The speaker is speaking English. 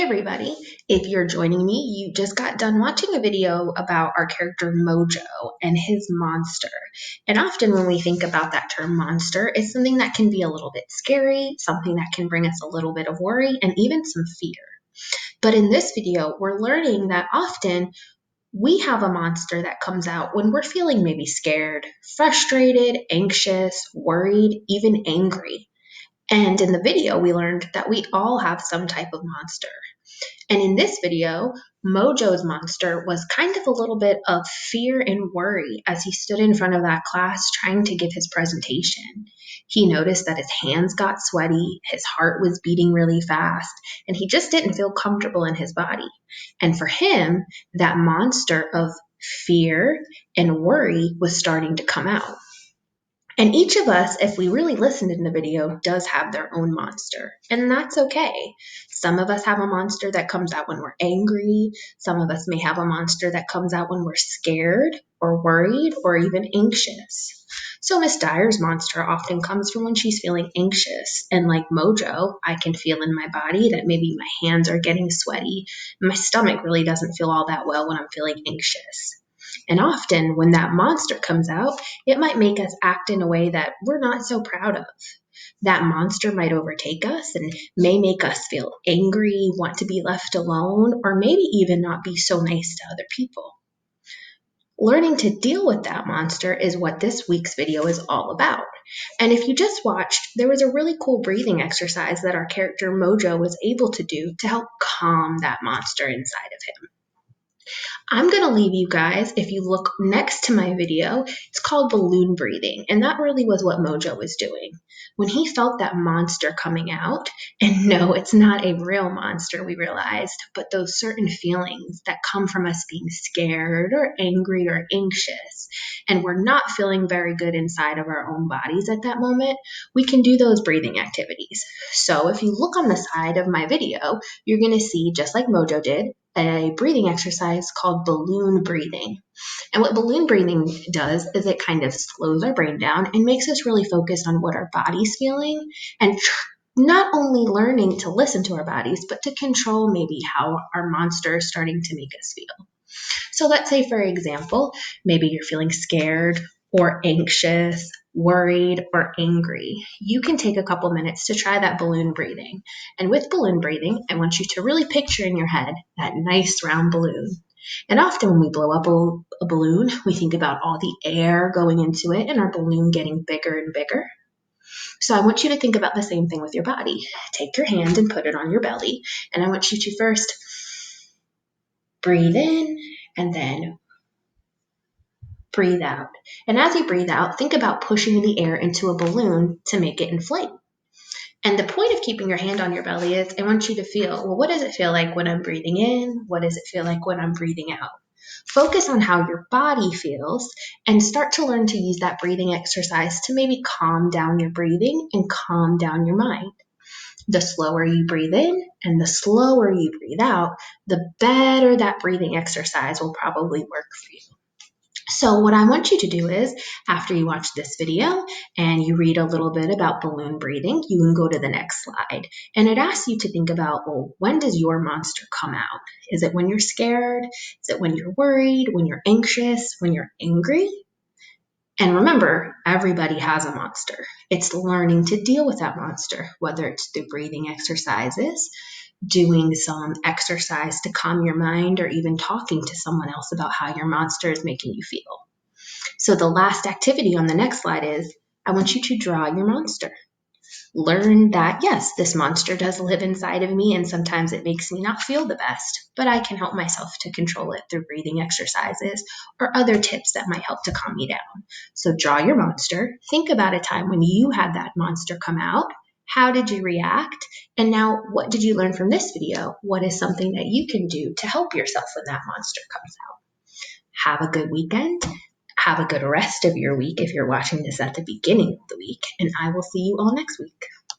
Hey everybody, if you're joining me, you just got done watching a video about our character Mojo and his monster. And often when we think about that term monster, it's something that can be a little bit scary, something that can bring us a little bit of worry and even some fear. But in this video, we're learning that often we have a monster that comes out when we're feeling maybe scared, frustrated, anxious, worried, even angry. And in the video, we learned that we all have some type of monster. And in this video, Mojo's monster was kind of a little bit of fear and worry as he stood in front of that class trying to give his presentation. He noticed that his hands got sweaty, his heart was beating really fast, and he just didn't feel comfortable in his body. And for him, that monster of fear and worry was starting to come out. And each of us, if we really listened in the video, does have their own monster. And that's okay. Some of us have a monster that comes out when we're angry. Some of us may have a monster that comes out when we're scared or worried or even anxious. So Miss Dyer's monster often comes from when she's feeling anxious. And like Mojo, I can feel in my body that maybe my hands are getting sweaty. My stomach really doesn't feel all that well when I'm feeling anxious. And often when that monster comes out, it might make us act in a way that we're not so proud of. That monster might overtake us and may make us feel angry, want to be left alone, or maybe even not be so nice to other people. Learning to deal with that monster is what this week's video is all about. And if you just watched, there was a really cool breathing exercise that our character Mojo was able to do to help calm that monster inside of him. I'm going to leave you guys, if you look next to my video, it's called balloon breathing. And that really was what Mojo was doing. When he felt that monster coming out, and no, it's not a real monster, we realized, but those certain feelings that come from us being scared or angry or anxious, and we're not feeling very good inside of our own bodies at that moment, we can do those breathing activities. So if you look on the side of my video, you're going to see, just like Mojo did, a breathing exercise called balloon breathing. And what balloon breathing does is it kind of slows our brain down and makes us really focus on what our body's feeling and not only learning to listen to our bodies, but to control maybe how our monster is starting to make us feel. So let's say, for example, maybe you're feeling scared or anxious, worried, or angry. You can take a couple minutes to try that balloon breathing. And with balloon breathing, I want you to really picture in your head that nice round balloon. And often when we blow up a balloon, we think about all the air going into it and our balloon getting bigger and bigger. So I want you to think about the same thing with your body. Take your hand and put it on your belly. And I want you to first breathe in and then breathe out. And as you breathe out, think about pushing the air into a balloon to make it inflate. And the point of keeping your hand on your belly is I want you to feel, well, what does it feel like when I'm breathing in? What does it feel like when I'm breathing out? Focus on how your body feels and start to learn to use that breathing exercise to maybe calm down your breathing and calm down your mind. The slower you breathe in and the slower you breathe out, the better that breathing exercise will probably work for you. So what I want you to do is, after you watch this video and you read a little bit about balloon breathing, you can go to the next slide. And it asks you to think about, well, when does your monster come out? Is it when you're scared? Is it when you're worried, when you're anxious, when you're angry? And remember, everybody has a monster. It's learning to deal with that monster, whether it's through breathing exercises, doing some exercise to calm your mind, or even talking to someone else about how your monster is making you feel. So the last activity on the next slide is, I want you to draw your monster. Learn that, yes, this monster does live inside of me and sometimes it makes me not feel the best, but I can help myself to control it through breathing exercises or other tips that might help to calm me down. So draw your monster. Think about a time when you had that monster come out. How did you react? And now, what did you learn from this video? What is something that you can do to help yourself when that monster comes out? Have a good weekend. Have a good rest of your week if you're watching this at the beginning of the week, and I will see you all next week.